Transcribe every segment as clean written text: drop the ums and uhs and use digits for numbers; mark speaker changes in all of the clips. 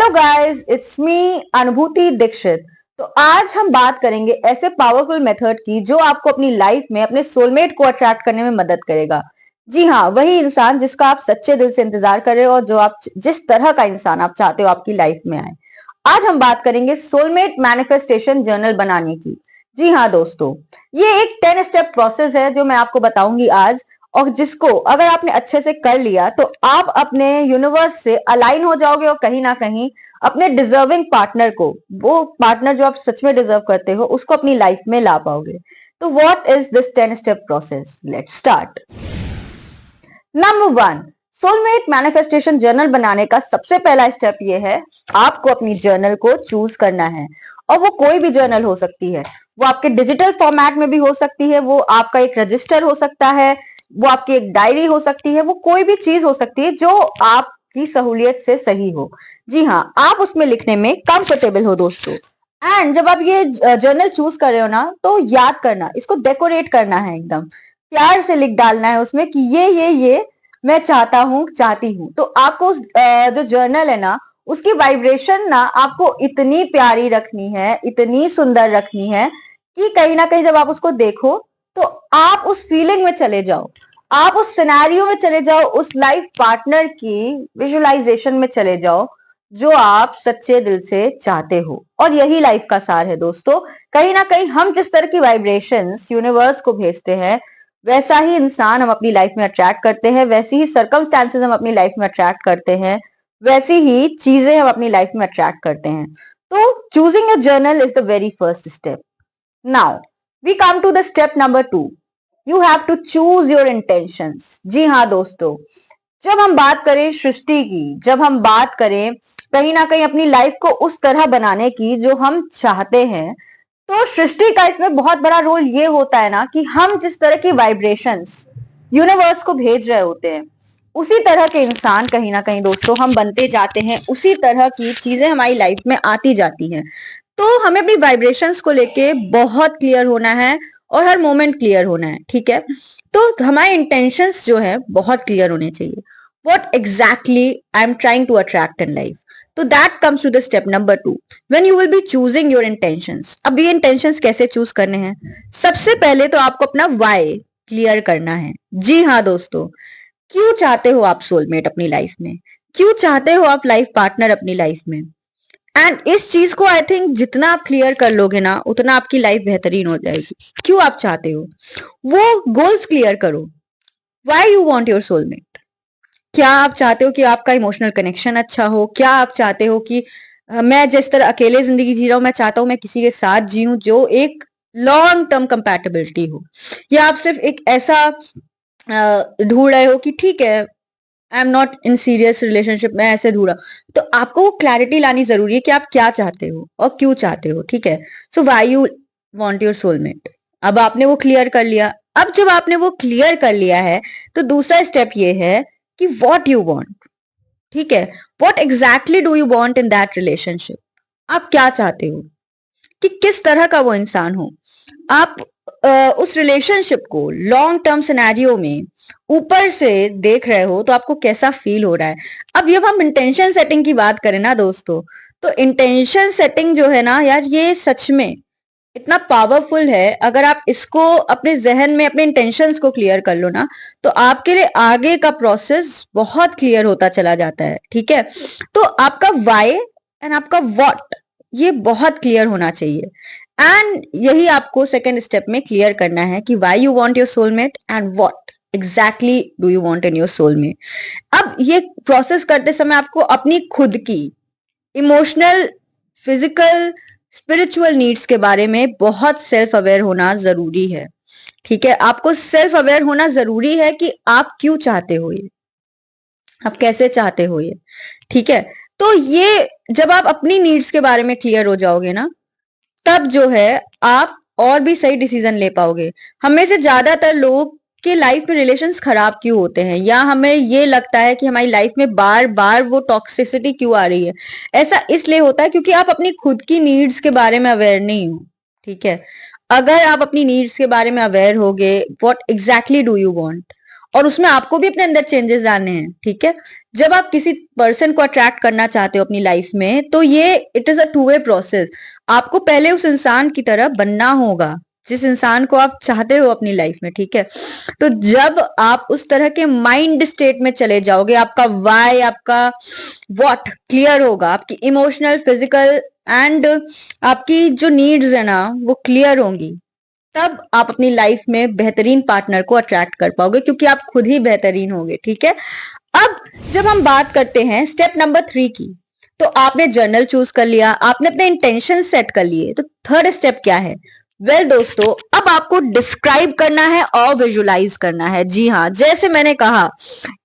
Speaker 1: Hello guys, it's me अनुभूति दीक्षित। तो आज हम बात करेंगे ऐसे पावरफुल मेथड की जो आपको अपनी लाइफ में अपने सोलमेट को अट्रैक्ट करने में मदद करेगा। जी हाँ, वही इंसान जिसका आप सच्चे दिल से इंतजार कर रहे हो और जो आप जिस तरह का इंसान आप चाहते हो आपकी लाइफ में आए। आज हम बात करेंगे सोलमेट मैनिफेस्टेशन जर्नल बनाने की। जी हाँ दोस्तों, ये एक 10 स्टेप प्रोसेस है जो मैं आपको बताऊंगी आज, और जिसको अगर आपने अच्छे से कर लिया तो आप अपने यूनिवर्स से अलाइन हो जाओगे और कहीं ना कहीं अपने डिजर्विंग पार्टनर को, वो पार्टनर जो आप सच में डिजर्व करते हो, उसको अपनी लाइफ में ला पाओगे। तो what is this 10 step process? Let's start. Number 1, soulmate manifestation journal बनाने का सबसे पहला स्टेप ये है, आपको अपनी जर्नल को चूज करना है। और वो कोई भी जर्नल हो सकती है, वो आपके डिजिटल फॉर्मेट में भी हो सकती है, वो आपका एक रजिस्टर हो सकता है, वो आपकी एक डायरी हो सकती है, वो कोई भी चीज हो सकती है जो आपकी सहूलियत से सही हो। जी हाँ, आप उसमें लिखने में कंफर्टेबल हो दोस्तों। एंड जब आप ये जर्नल चूज कर रहे हो ना, तो याद करना, इसको डेकोरेट करना है, एकदम प्यार से लिख डालना है उसमें कि ये मैं चाहता हूँ, चाहती हूँ। तो आपको जो जर्नल है ना, उसकी वाइब्रेशन ना आपको इतनी प्यारी रखनी है, इतनी सुंदर रखनी है कि कहीं ना कहीं जब आप उसको देखो तो आप उस फीलिंग में चले जाओ, आप उस सिनेरियो में चले जाओ, उस लाइफ पार्टनर की विजुअलाइजेशन में चले जाओ जो आप सच्चे दिल से चाहते हो। और यही लाइफ का सार है दोस्तों। कहीं ना कहीं हम जिस तरह की वाइब्रेशंस यूनिवर्स को भेजते हैं, वैसा ही इंसान हम अपनी लाइफ में अट्रैक्ट करते हैं, वैसी ही सर्कमस्टांसेस हम अपनी लाइफ में अट्रैक्ट करते हैं, वैसी ही चीजें हम अपनी लाइफ में अट्रैक्ट करते हैं। तो choosing a journal is the very first step. Now we come to the step number 2, you have to choose your intentions. जी हाँ दोस्तों, जब हम बात करें सृष्टि की, जब हम बात करें कहीं ना कहीं अपनी लाइफ को उस तरह बनाने की जो हम चाहते हैं, तो सृष्टि का इसमें बहुत बड़ा रोल ये होता है ना कि हम जिस तरह की वाइब्रेशंस यूनिवर्स को भेज रहे होते हैं, उसी तरह के इंसान कहीं ना कहीं दोस्तों हम बनते जाते हैं, उसी तरह की चीजें हमारी लाइफ में आती जाती हैं। तो हमें अपनी वाइब्रेशंस को लेके बहुत क्लियर होना है और हर मोमेंट क्लियर होना है, ठीक है? तो हमारे इंटेंशंस जो है बहुत क्लियर होने चाहिए। What exactly I am trying to attract in life. तो that comes to the step number 2, when you will be choosing your intentions. अब ये इंटेंशंस कैसे चूज करने हैं? सबसे पहले तो आपको अपना वाई क्लियर करना है। जी हाँ दोस्तों, क्यों चाहते हो आप सोलमेट अपनी लाइफ में? क्यों चाहते हो आप लाइफ पार्टनर अपनी लाइफ में? एंड इस चीज को आई थिंक जितना आप क्लियर कर लोगे ना, उतना आपकी लाइफ बेहतरीन हो जाएगी। क्यों आप चाहते हो, वो गोल्स क्लियर करो। Why you want your soulmate? क्या आप चाहते हो कि आपका इमोशनल कनेक्शन अच्छा हो? क्या आप चाहते हो कि मैं जिस तरह अकेले जिंदगी जी रहा हूं, मैं चाहता हूं मैं किसी के साथ जीऊं जो एक लॉन्ग टर्म कंपैटिबिलिटी हो? या आप सिर्फ एक ऐसा ढूंढ रहे हो कि ठीक है, I am not in serious relationship, मैं ऐसे ढूंढा? तो आपको वो क्लैरिटी लानी जरूरी है कि आप क्या चाहते हो और क्यों चाहते हो, ठीक है? So why you want your soulmate, अब आपने वो क्लियर कर लिया। अब जब आपने वो क्लियर कर लिया है, तो दूसरा स्टेप ये है कि व्हाट यू वांट, ठीक है? What exactly do you want in that relationship? आप क्या चाहते हो कि किस तरह का वो इंसान हो? आप उस रिलेशनशिप को लॉन्ग टर्म सिनेरियो में ऊपर से देख रहे हो तो आपको कैसा फील हो रहा है? अब जब हम इंटेंशन सेटिंग की बात करें ना दोस्तों, तो इंटेंशन सेटिंग जो है ना यार, ये सच में इतना पावरफुल है। अगर आप इसको अपने जहन में अपने इंटेंशंस को क्लियर कर लो ना, तो आपके लिए आगे का प्रोसेस बहुत क्लियर होता चला जाता है, ठीक है? तो आपका वाई एंड आपका व्हाट, ये बहुत क्लियर होना चाहिए। एंड यही आपको सेकेंड स्टेप में क्लियर करना है कि why you want your soulmate and what exactly do you want in your soulmate. अब ये प्रोसेस करते समय आपको अपनी खुद की इमोशनल, फिजिकल, स्पिरिचुअल नीड्स के बारे में बहुत सेल्फ अवेयर होना जरूरी है, ठीक है? आपको सेल्फ अवेयर होना जरूरी है कि आप क्यों चाहते हो ये, आप कैसे चाहते हो ये, ठीक है? तो ये जब आप अपनी नीड्स के बारे में क्लियर हो जाओगे ना, तब जो है आप और भी सही डिसीजन ले पाओगे। हमें से ज्यादातर लोग के लाइफ में रिलेशंस खराब क्यों होते हैं, या हमें ये लगता है कि हमारी लाइफ में बार बार वो टॉक्सिसिटी क्यों आ रही है? ऐसा इसलिए होता है क्योंकि आप अपनी खुद की नीड्स के बारे में अवेयर नहीं हो, ठीक है? अगर आप अपनी नीड्स के बारे में अवेयर होगे, what exactly do you want, और उसमें आपको भी अपने अंदर चेंजेस लाने हैं, ठीक है। जब आप किसी पर्सन को अट्रैक्ट करना चाहते हो अपनी लाइफ में, तो ये it is a two way process. आपको पहले उस इंसान की तरह बनना होगा जिस इंसान को आप चाहते हो अपनी लाइफ में, ठीक है। तो जब आप उस तरह के माइंड स्टेट में चले जाओगे, आपका वाई, आपका व्हाट क्लियर होगा, आपकी इमोशनल, फिजिकल एंड आपकी जो नीड्स है ना वो क्लियर होंगी, तब आप अपनी लाइफ में बेहतरीन पार्टनर को अट्रैक्ट कर पाओगे, क्योंकि आप खुद ही बेहतरीन होगे, ठीक है। अब जब हम बात करते हैं स्टेप नंबर 3 की, तो आपने जर्नल चूज कर लिया, आपने अपने इंटेंशन सेट कर लिए, तो थर्ड स्टेप क्या है? दोस्तों, अब आपको डिस्क्राइब करना है और विजुलाइज करना है। जी हाँ, जैसे मैंने कहा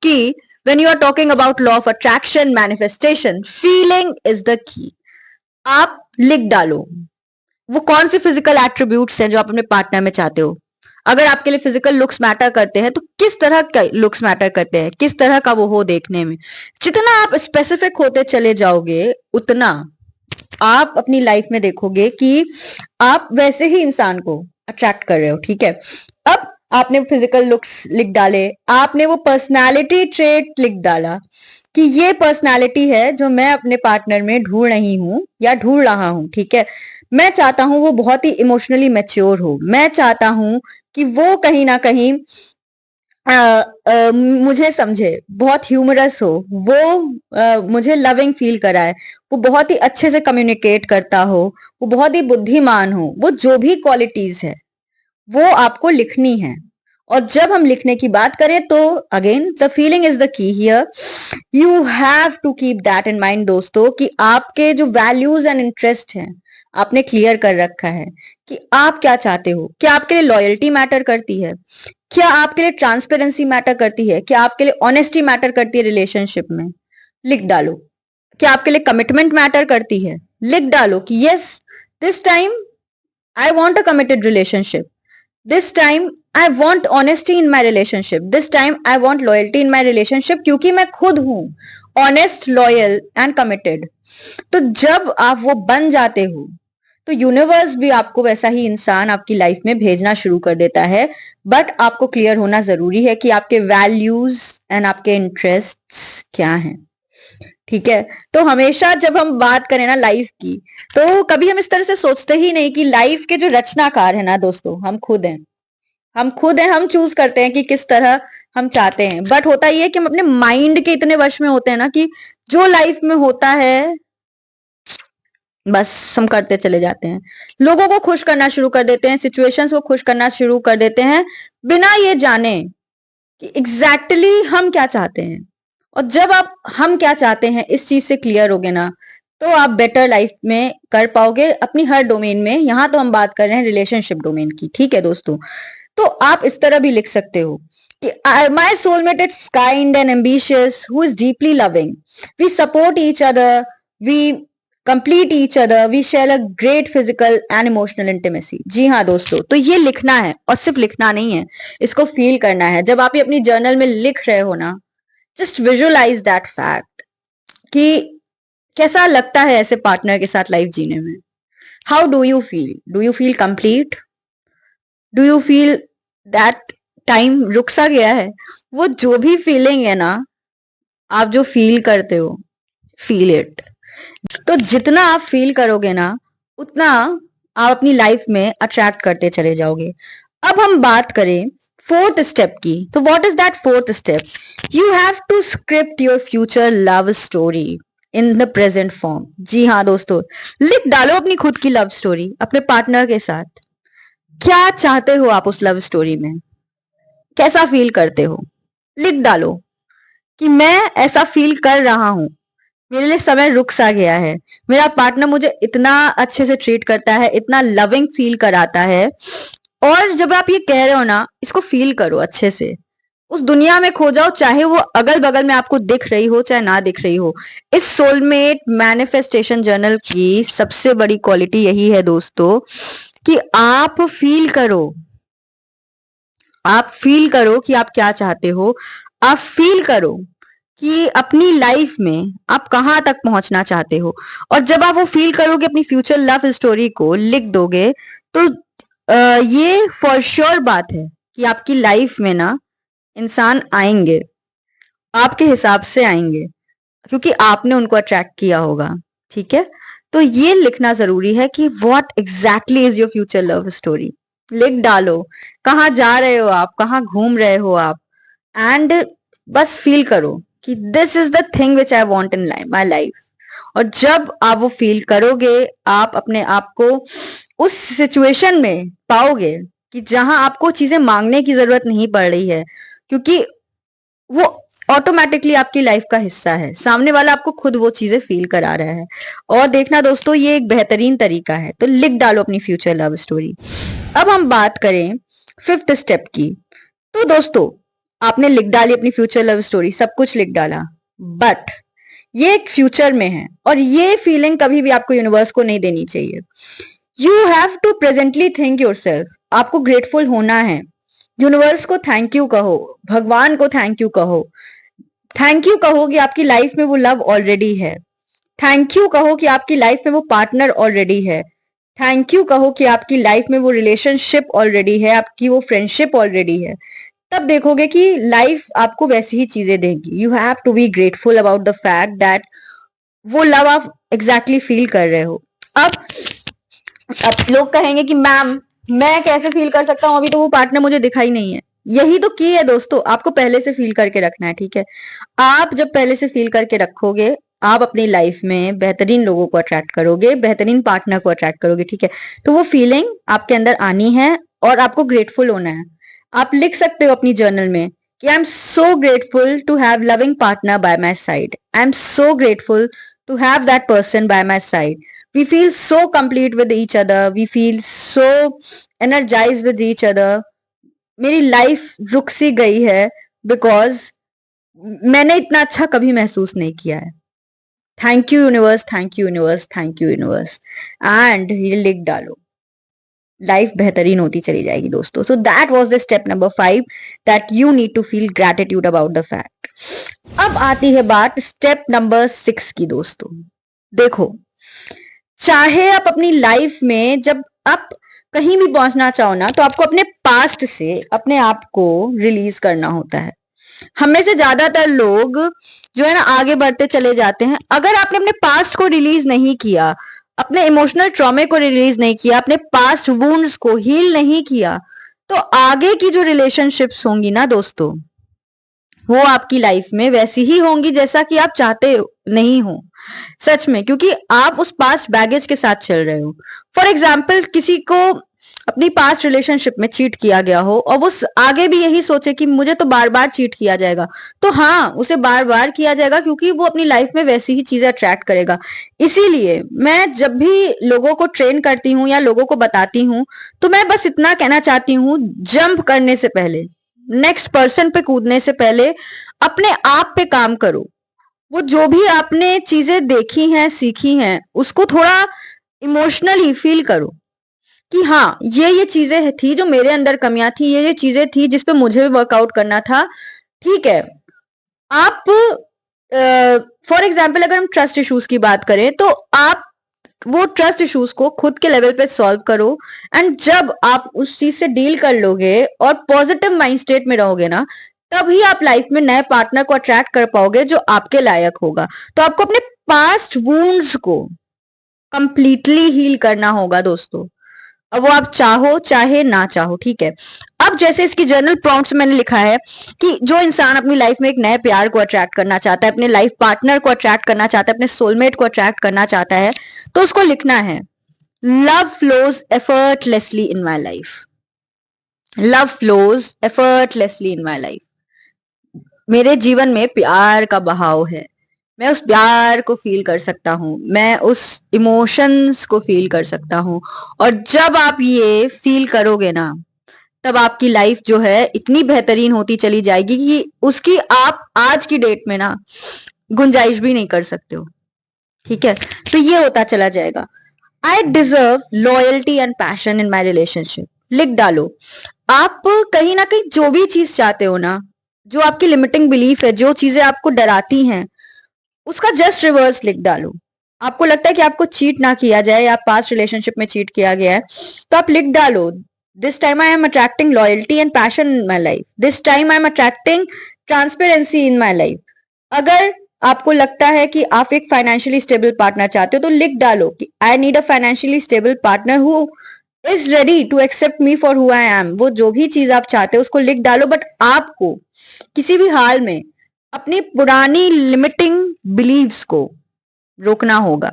Speaker 1: कि when you are talking about law of attraction, manifestation, feeling is the key। आप लिख डालो वो कौन सी फिजिकल एट्रीब्यूट्स हैं जो आप अपने पार्टनर में चाहते हो। अगर आपके लिए फिजिकल लुक्स मैटर करते हैं, तो किस तरह का लुक्स मैटर करते हैं, किस तरह का वो हो देखने में। जितना आप स्पेसिफिक होते चले जाओगे, उतना आप अपनी लाइफ में देखोगे कि आप वैसे ही इंसान को अट्रैक्ट कर रहे हो, ठीक है। अब आपने फिजिकल लुक्स लिख डाले, आपने वो पर्सनालिटी ट्रेट लिख डाला कि ये पर्सनालिटी है जो मैं अपने पार्टनर में ढूंढ रही हूं या ढूंढ रहा हूं, ठीक है। मैं चाहता हूं वो बहुत ही इमोशनली मैच्योर हो, मैं चाहता हूं कि वो कहीं ना कहीं मुझे समझे, बहुत ह्यूमरस हो, वो मुझे लविंग फील कराए, वो बहुत ही अच्छे से कम्युनिकेट करता हो, वो बहुत ही बुद्धिमान हो, वो जो भी क्वालिटीज है वो आपको लिखनी है। और जब हम लिखने की बात करें तो again the feeling is the key here. You have to keep that in mind दोस्तों, कि आपके जो वैल्यूज एंड इंटरेस्ट हैं आपने क्लियर कर रखा है कि आप क्या चाहते हो। क्या आपके लिए लॉयल्टी मैटर करती है? क्या आपके लिए ट्रांसपेरेंसी मैटर करती है? क्या आपके लिए ऑनेस्टी मैटर करती है रिलेशनशिप में? लिख डालो। क्या आपके लिए कमिटमेंट मैटर करती है? लिख डालो कि yes, this time I want a committed relationship, this time I want honesty in my relationship, this time I want loyalty in my relationship, क्योंकि मैं खुद हूं ऑनेस्ट, लॉयल एंड कमिटेड। तो जब आप वो बन जाते हो, तो यूनिवर्स भी आपको वैसा ही इंसान आपकी लाइफ में भेजना शुरू कर देता है। बट आपको क्लियर होना जरूरी है कि आपके वैल्यूज एंड आपके इंटरेस्ट्स क्या हैं, ठीक है। तो हमेशा जब हम बात करें ना लाइफ की, तो कभी हम इस तरह से सोचते ही नहीं कि लाइफ के जो रचनाकार है ना दोस्तों, हम खुद हैं। हम खुद हैं, हम चूज करते हैं कि किस तरह हम चाहते हैं। बट होता ये है कि हम अपने माइंड के इतने वश में होते हैं ना कि जो लाइफ में होता है बस हम करते चले जाते हैं, लोगों को खुश करना शुरू कर देते हैं, सिचुएशंस को खुश करना शुरू कर देते हैं, बिना ये जाने कि एग्जैक्टली हम क्या चाहते हैं। और जब आप हम क्या चाहते हैं इस चीज से क्लियर होगे ना, तो आप बेटर लाइफ में कर पाओगे अपनी हर डोमेन में। यहां तो हम बात कर रहे हैं रिलेशनशिप डोमेन की, ठीक है दोस्तों। तो आप इस तरह भी लिख सकते हो कि my soulmate is kind and ambitious who is deeply loving, we support each other, we complete each other, we share a great physical and emotional intimacy. जी हाँ दोस्तों, तो ये लिखना है और सिर्फ लिखना नहीं है, इसको फील करना है। जब आप ये अपनी जर्नल में लिख रहे हो ना, जस्ट विजुअलाइज दैट फैक्ट कि कैसा लगता है ऐसे पार्टनर के साथ लाइफ जीने में। How do you feel? Do you feel complete? Do you feel that time रुक सा गया है? वो जो भी फीलिंग है ना, आप जो फील करते हो, फील इट। तो जितना आप फील करोगे ना, उतना आप अपनी लाइफ में अट्रैक्ट करते चले जाओगे। अब हम बात करें फोर्थ स्टेप की, तो what is that fourth step? You have to script your future love story in the present form. जी हाँ दोस्तों, लिख डालो अपनी खुद की लव स्टोरी अपने पार्टनर के साथ। क्या चाहते हो आप उस लव स्टोरी में? कैसा फील करते हो? लिख डालो कि मैं ऐसा फील कर रहा हूं, मेरे लिए समय रुक सा गया है, मेरा पार्टनर मुझे इतना अच्छे से ट्रीट करता है, इतना लविंग फील कराता है। और जब आप ये कह रहे हो ना, इसको फील करो अच्छे से, उस दुनिया में खो जाओ, चाहे वो अगल बगल में आपको दिख रही हो चाहे ना दिख रही हो। इस सोलमेट मैनिफेस्टेशन जर्नल की सबसे बड़ी क्वालिटी यही है दोस्तों, कि आप फील करो, आप फील करो कि आप क्या चाहते हो, आप फील करो कि अपनी लाइफ में आप कहां तक पहुंचना चाहते हो। और जब आप वो फील करोगे, अपनी फ्यूचर लव स्टोरी को लिख दोगे, तो ये फॉर श्योर बात है कि आपकी लाइफ में ना इंसान आएंगे, आपके हिसाब से आएंगे, क्योंकि आपने उनको अट्रैक्ट किया होगा। ठीक है, तो ये लिखना जरूरी है कि what exactly is your future love story. लिख डालो, कहाँ जा रहे हो आप, कहाँ घूम रहे हो आप, एंड बस फील करो कि this is the thing which I want in my life. और जब आप वो फील करोगे, आप अपने आप को उस सिचुएशन में पाओगे कि जहां आपको चीजें मांगने की जरूरत नहीं पड़ रही है, क्योंकि वो ऑटोमेटिकली आपकी लाइफ का हिस्सा है, सामने वाला आपको खुद वो चीजें फील करा रहा है। और देखना दोस्तों, ये एक बेहतरीन तरीका है, तो लिख डालो अपनी फ्यूचर लव स्टोरी। अब हम बात करें फिफ्थ स्टेप की। तो दोस्तों, आपने लिख डाली अपनी फ्यूचर लव स्टोरी, सब कुछ लिख डाला, बट ये एक फ्यूचर में है और ये फीलिंग कभी भी आपको यूनिवर्स को नहीं देनी चाहिए। You have to presently think yourself. आपको ग्रेटफुल होना है, यूनिवर्स को थैंक यू कहो, भगवान को थैंक यू कहो। थैंक यू कहो कि आपकी लाइफ में वो लव ऑलरेडी है। थैंक यू कहो कि आपकी लाइफ में वो पार्टनर ऑलरेडी है। थैंक यू कहो कि आपकी लाइफ में वो रिलेशनशिप ऑलरेडी है, आपकी वो फ्रेंडशिप ऑलरेडी है। तब देखोगे कि लाइफ आपको वैसी ही चीजें देगी। You have to be grateful about the fact that वो लव आप एग्जैक्टली फील कर रहे हो। अब लोग कहेंगे कि मैम मैं कैसे फील कर सकता हूँ, अभी तो वो पार्टनर मुझे दिखाई नहीं है। यही तो की है दोस्तों, आपको पहले से फील करके रखना है। ठीक है, आप जब पहले से फील करके रखोगे, आप अपनी लाइफ में बेहतरीन लोगों को अट्रैक्ट करोगे, बेहतरीन पार्टनर को अट्रैक्ट करोगे। ठीक है, तो वो फीलिंग आपके अंदर आनी है और आपको ग्रेटफुल होना है। आप लिख सकते हो अपनी जर्नल में कि I am so grateful to have loving partner by my side. I am so grateful to have that person by my side. We feel so complete with each other. We feel so energized with each other. मेरी life रुक सी गई है because मैंने इतना अच्छा कभी महसूस नहीं किया है। Thank you universe, thank you universe, thank you universe, and ये लिख डालो। लाइफ बेहतरीन होती चली जाएगी दोस्तों। So that was the step number 5, that you need to feel gratitude about the fact. अब आती है बात स्टेप नंबर 6 की दोस्तों। देखो, चाहे आप अपनी लाइफ में जब आप कहीं भी पहुंचना चाहो ना, तो आपको अपने पास्ट से अपने आप को रिलीज करना होता है। हम में से ज्यादातर लोग जो है ना आगे बढ़ते चले जाते हैं। अगर आपने अपने पास्ट को रिलीज नहीं किया, अपने इमोशनल ट्रॉमे को रिलीज नहीं किया, अपने पास्ट वुंड्स को हील नहीं किया, तो आगे की जो रिलेशनशिप्स होंगी ना दोस्तों, वो आपकी लाइफ में वैसी ही होंगी जैसा कि आप चाहते नहीं हो। सच में, क्योंकि आप उस पास्ट बैगेज के साथ चल रहे हो। फॉर एग्जाम्पल, किसी को अपनी पास्ट रिलेशनशिप में चीट किया गया हो और वो आगे भी यही सोचे कि मुझे तो बार बार चीट किया जाएगा, तो हाँ, उसे बार बार किया जाएगा, क्योंकि वो अपनी लाइफ में वैसी ही चीजें अट्रैक्ट करेगा। इसीलिए मैं जब भी लोगों को ट्रेन करती हूँ या लोगों को बताती हूँ, तो मैं बस इतना कहना चाहती हूँ, जंप करने से पहले, नेक्स्ट पर्सन पे कूदने से पहले अपने आप पे काम करो। वो जो भी आपने चीजें देखी हैं, सीखी हैं, उसको थोड़ा इमोशनली फील करो कि हाँ, ये चीजें थी जो मेरे अंदर कमियां थी, ये चीजें थी जिस पे मुझे वर्कआउट करना था। ठीक है, आप फॉर एग्जाम्पल अगर हम ट्रस्ट इश्यूज की बात करें, तो आप वो ट्रस्ट इश्यूज को खुद के लेवल पे सॉल्व करो। एंड जब आप उस चीज से डील कर लोगे और पॉजिटिव माइंड स्टेट में रहोगे ना, तभी आप लाइफ में नए पार्टनर को अट्रैक्ट कर पाओगे जो आपके लायक होगा। तो आपको अपने पास्ट वुंड्स को कंप्लीटली हील करना होगा दोस्तों, अब वो आप चाहो चाहे ना चाहो। ठीक है, अब जैसे इसकी जर्नल प्रॉम्प्ट्स में मैंने लिखा है कि जो इंसान अपनी लाइफ में एक नए प्यार को अट्रैक्ट करना चाहता है, अपने लाइफ पार्टनर को अट्रैक्ट करना चाहता है, अपने सोलमेट को अट्रैक्ट करना चाहता है, तो उसको लिखना है, love flows effortlessly in my life. Love flows effortlessly in my life. मेरे जीवन में प्यार का बहाव है, मैं उस प्यार को फील कर सकता हूँ, मैं उस इमोशंस को फील कर सकता हूँ। और जब आप ये फील करोगे ना, तब आपकी लाइफ जो है इतनी बेहतरीन होती चली जाएगी कि उसकी आप आज की डेट में ना गुंजाइश भी नहीं कर सकते हो। ठीक है, तो ये होता चला जाएगा। I deserve loyalty and passion in my relationship. लिख डालो, आप कहीं ना कहीं जो भी चीज चाहते हो ना, जो आपकी लिमिटिंग बिलीफ है, जो चीजें आपको डराती हैं, उसका जस्ट रिवर्स लिख डालो। आपको लगता है कि आपको चीट ना किया जाए या पास्ट रिलेशनशिप में चीट किया गया है, तो आप लिख डालो, this time I am attracting loyalty and passion in my life, this time I am attracting transparency in my life. अगर आपको लगता है कि आप एक फाइनेंशियली स्टेबल पार्टनर चाहते हो तो लिख डालो कि I need a financially stable partner who is ready to accept me for who I am. वो जो भी चीज आप चाहते हो उसको लिख डालो, बट आपको किसी भी हाल में अपनी पुरानी लिमिटिंग बिलीव्स को रोकना होगा।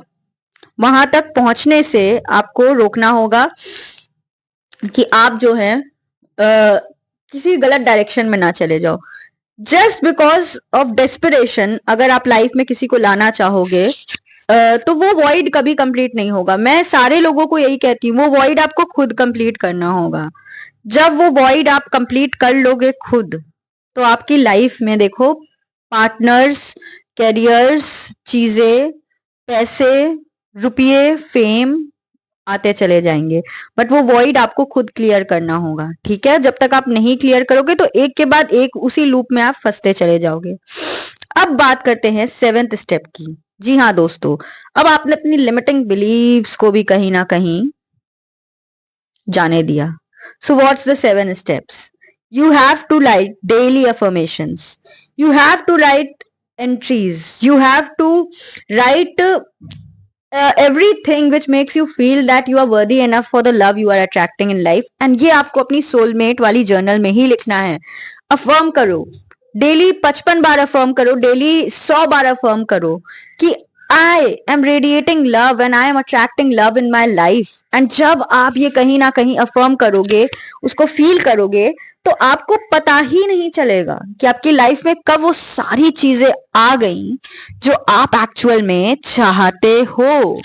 Speaker 1: वहां तक पहुंचने से आपको रोकना होगा कि आप जो है किसी गलत डायरेक्शन में ना चले जाओ। जस्ट बिकॉज ऑफ डेस्परेशन अगर आप लाइफ में किसी को लाना चाहोगे तो वो वॉइड कभी कंप्लीट नहीं होगा। मैं सारे लोगों को यही कहती हूँ, वो वॉइड आपको खुद कंप्लीट करना होगा। जब वो वॉइड आप कंप्लीट कर लोगे खुद, तो आपकी लाइफ में देखो पार्टनर्स, कैरियर्स, चीजें, पैसे, रुपये, फेम आते चले जाएंगे, बट वो वॉइड आपको खुद क्लियर करना होगा। ठीक है, जब तक आप नहीं क्लियर करोगे तो एक के बाद एक उसी लूप में आप फंसते चले जाओगे। अब बात करते हैं 7th स्टेप की। जी हाँ दोस्तों, अब आपने अपनी लिमिटिंग बिलीव्स को भी कहीं ना कहीं जाने दिया। So what's the 7 steps? You have to write daily affirmations. You have to write entries. You have to write everything which makes you feel that you are worthy enough for the love you are attracting in life. And ये आपको अपनी soulmate वाली journal में ही लिखना है। affirm करो, daily 55 बार affirm करो, daily 100 बार affirm करो कि I am radiating love and I am attracting love in my life. And जब आप ये कहीं ना कहीं affirm करोगे, उसको feel करोगे, तो आपको पता ही नहीं चलेगा कि आपकी लाइफ में कब वो सारी चीजें आ गई जो आप एक्चुअल में चाहते हो।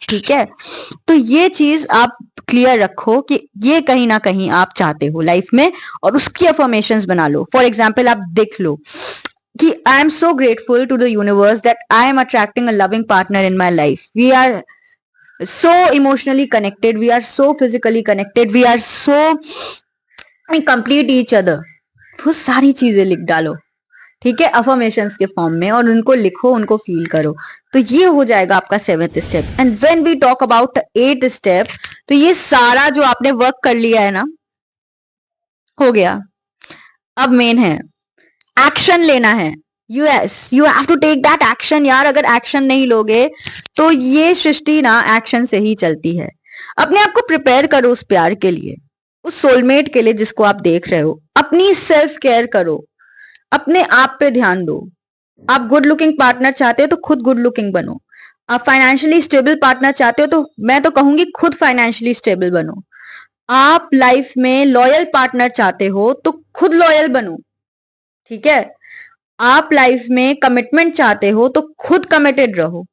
Speaker 1: ठीक है, तो ये चीज आप क्लियर रखो कि ये कहीं ना कहीं आप चाहते हो लाइफ में, और उसकी अफर्मेशंस बना लो। फॉर एग्जाम्पल आप देख लो कि I am so grateful to the universe that I am attracting a loving partner in my life. We are so emotionally connected, we are so physically connected, we are so complete each other. वो सारी चीजें लिख डालो, ठीक है, affirmations के form में, और उनको लिखो, उनको फील करो। तो ये हो जाएगा आपका 7th step. And when we talk about 8th step, तो ये सारा जो आपने वर्क कर लिया है ना, हो गया। अब मेन है एक्शन लेना है। Yes, you have to take that action यार। अगर एक्शन नहीं लोगे तो ये सृष्टि ना एक्शन से ही चलती है। अपने आप को प्रिपेयर करो उस प्यार के लिए, उस सोलमेट के लिए जिसको आप देख रहे हो। अपनी सेल्फ केयर करो, अपने आप पे ध्यान दो। आप गुड लुकिंग पार्टनर चाहते हो तो खुद गुड लुकिंग बनो। आप फाइनेंशियली स्टेबल पार्टनर चाहते हो तो मैं तो कहूंगी खुद फाइनेंशियली स्टेबल बनो। आप लाइफ में लॉयल पार्टनर चाहते हो तो खुद लॉयल बनो। ठीक है, आप लाइफ में कमिटमेंट चाहते हो तो खुद कमिटेड रहो।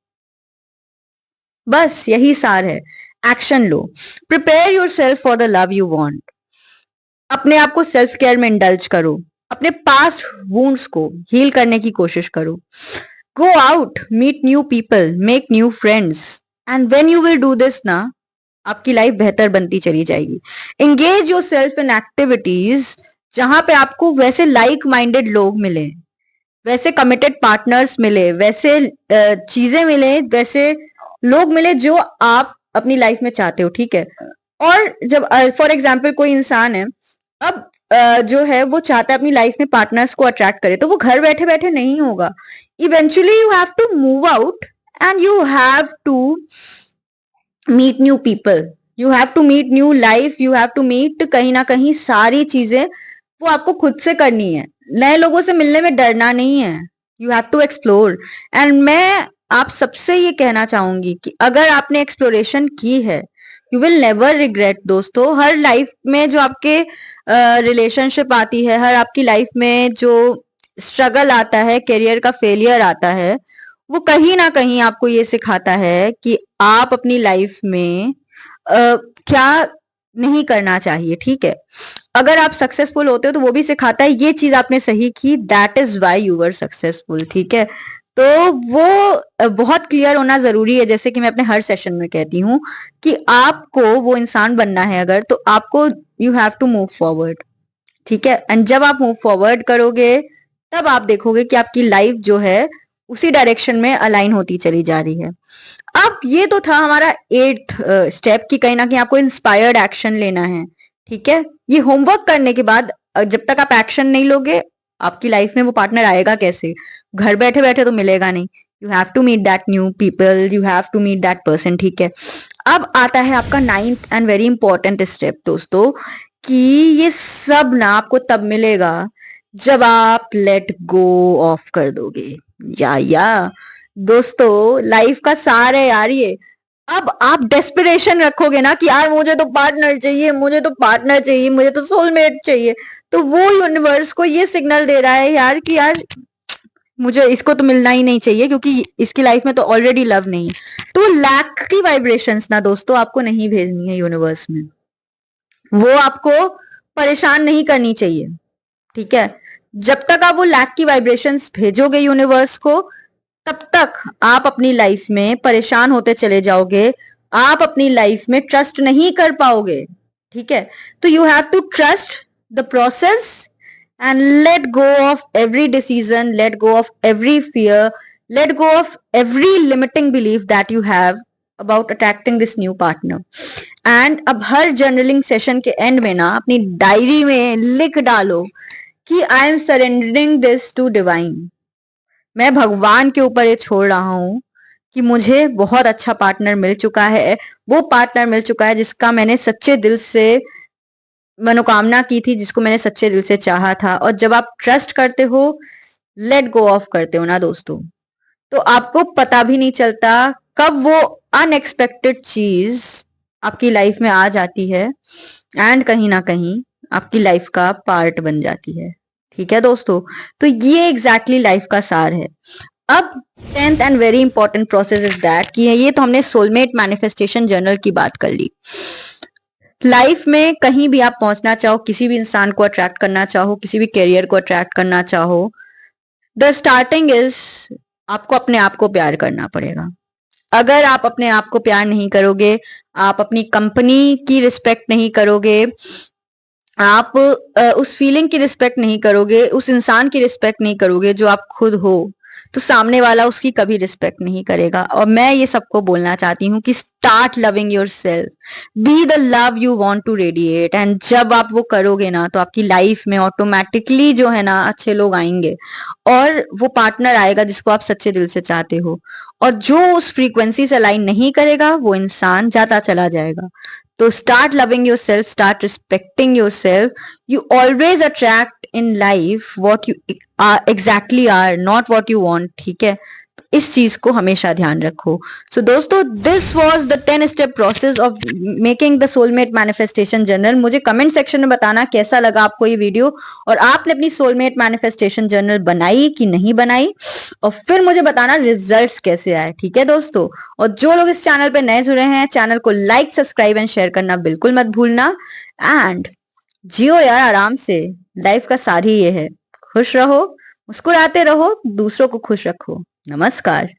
Speaker 1: बस यही सार है। Action low, prepare your self for the love you want. अपने आप को सेल्फ केयर में इंडल्ज करो, अपने पास्ट वुंड्स को हील करने की कोशिश करो। Go out, meet new people, make new friends, and when you will do this ना, आपकी लाइफ बेहतर बनती चली जाएगी। Engage yourself in activities जहां पे आपको वैसे लाइक माइंडेड लोग मिले, वैसे कमिटेड पार्टनर्स मिले, वैसे चीजें मिले, वैसे लोग मिले जो आप अपनी लाइफ में चाहते हो। ठीक है, और जब फॉर एग्जाम्पल कोई इंसान है, अब जो है वो चाहता है अपनी लाइफ में पार्टनर्स को अट्रैक्ट करे, तो वो घर बैठे बैठे नहीं होगा। Eventually you have to move out and you have to meet new people, you have to meet new life, you have to meet कहीं ना कहीं सारी चीजें वो आपको खुद से करनी है। नए लोगों से मिलने में डरना नहीं है, you have to explore. And मैं आप सबसे ये कहना चाहूंगी कि अगर आपने एक्सप्लोरेशन की है, यू विल नेवर रिग्रेट। दोस्तों, हर लाइफ में जो आपके रिलेशनशिप आती है, हर आपकी लाइफ में जो स्ट्रगल आता है, करियर का फेलियर आता है, वो कहीं ना कहीं आपको ये सिखाता है कि आप अपनी लाइफ में क्या नहीं करना चाहिए। ठीक है, अगर आप सक्सेसफुल होते हो तो वो भी सिखाता है ये चीज आपने सही की, that is why you were successful. ठीक है, तो वो बहुत क्लियर होना जरूरी है। जैसे कि मैं अपने हर सेशन में कहती हूँ कि आपको वो इंसान बनना है अगर, तो आपको you have to move forward. ठीक है, एंड जब आप मूव फॉरवर्ड करोगे तब आप देखोगे कि आपकी लाइफ जो है उसी डायरेक्शन में अलाइन होती चली जा रही है। अब ये तो था हमारा 8th स्टेप कि कहीं ना कहीं आपको इंस्पायर्ड एक्शन लेना है। ठीक है, ये होमवर्क करने के बाद जब तक आप एक्शन नहीं लोगे, आपकी लाइफ में वो पार्टनर आएगा कैसे? घर बैठे बैठे तो मिलेगा नहीं। You have to meet that new people, you have to meet that person. ठीक है, अब आता है आपका 9th and very important step दोस्तों, कि ये सब ना आपको तब मिलेगा जब आप लेट गो ऑफ कर दोगे। या दोस्तों, लाइफ का सार है यार ये। अब आप डेस्पिरेशन रखोगे ना कि यार मुझे तो पार्टनर चाहिए, मुझे तो पार्टनर चाहिए, मुझे तो सोलमेट चाहिए, तो वो यूनिवर्स को ये सिग्नल दे रहा है यार कि यार मुझे इसको तो मिलना ही नहीं चाहिए, क्योंकि इसकी लाइफ में तो ऑलरेडी लव नहीं है। तो लैक की वाइब्रेशंस ना दोस्तों आपको नहीं भेजनी है यूनिवर्स में, वो आपको परेशान नहीं करनी चाहिए। ठीक है, जब तक आप वो लैक की वाइब्रेशंस भेजोगे यूनिवर्स को, तब तक आप अपनी लाइफ में परेशान होते चले जाओगे, आप अपनी लाइफ में ट्रस्ट नहीं कर पाओगे। ठीक है, तो you have to trust the process and let go of every decision, let go of every fear, let go of every limiting belief that you have about attracting this new partner. And अब हर journaling session के end में ना अपनी diary में लिख डालो कि I am surrendering this to divine. मैं भगवान के ऊपर ये छोड़ रहा हूं कि मुझे बहुत अच्छा पार्टनर मिल चुका है, वो पार्टनर मिल चुका है जिसका मैंने सच्चे दिल से मनोकामना की थी, जिसको मैंने सच्चे दिल से चाहा था। और जब आप ट्रस्ट करते हो, लेट गो ऑफ करते हो ना दोस्तों, तो आपको पता भी नहीं चलता कब वो अनएक्सपेक्टेड चीज आपकी लाइफ में आ जाती है एंड कहीं ना कहीं आपकी लाइफ का पार्ट बन जाती है। ठीक है दोस्तों, तो ये एग्जैक्टली लाइफ का सार है। अब 10th and very important process is that कि ये तो हमने सोलमेट मैनिफेस्टेशन जर्नल की बात कर ली। लाइफ में कहीं भी आप पहुंचना चाहो, किसी भी इंसान को अट्रैक्ट करना चाहो, किसी भी करियर को अट्रैक्ट करना चाहो, द स्टार्टिंग इज आपको अपने आप को प्यार करना पड़ेगा। अगर आप अपने आप को प्यार नहीं करोगे, आप अपनी कंपनी की रिस्पेक्ट नहीं करोगे, आप उस फीलिंग की रिस्पेक्ट नहीं करोगे, उस इंसान की रिस्पेक्ट नहीं करोगे जो आप खुद हो, तो सामने वाला उसकी कभी रिस्पेक्ट नहीं करेगा। और मैं ये सबको बोलना चाहती हूँ कि start loving yourself, be the love you want to radiate. And जब आप वो करोगे ना, तो आपकी लाइफ में ऑटोमेटिकली जो है ना अच्छे लोग आएंगे, और वो पार्टनर आएगा जिसको आप सच्चे दिल से चाहते हो। और जो उस फ्रीक्वेंसी से अलाइन नहीं करेगा, वो इंसान जाता चला जाएगा। तो start loving yourself, start respecting yourself. You always attract in life what you exactly are, not what you want. ठीक है, तो इस चीज को हमेशा ध्यान रखो। सो दोस्तों, this was the 10 step process of making the soulmate manifestation journal. मुझे कमेंट सेक्शन में बताना कैसा लगा आपको ये वीडियो, और आपने अपनी सोलमेट मैनिफेस्टेशन जर्नल बनाई कि नहीं बनाई, और फिर मुझे बताना रिजल्ट्स कैसे आए। ठीक है दोस्तों, और जो लोग इस चैनल पे नए जुड़े हैं, चैनल को लाइक, सब्सक्राइब एंड शेयर करना बिल्कुल मत भूलना। एंड जियो यार आराम से, लाइफ का सार ही ये है। खुश रहो, मुस्कुराते रहो, दूसरों को खुश रखो। नमस्कार।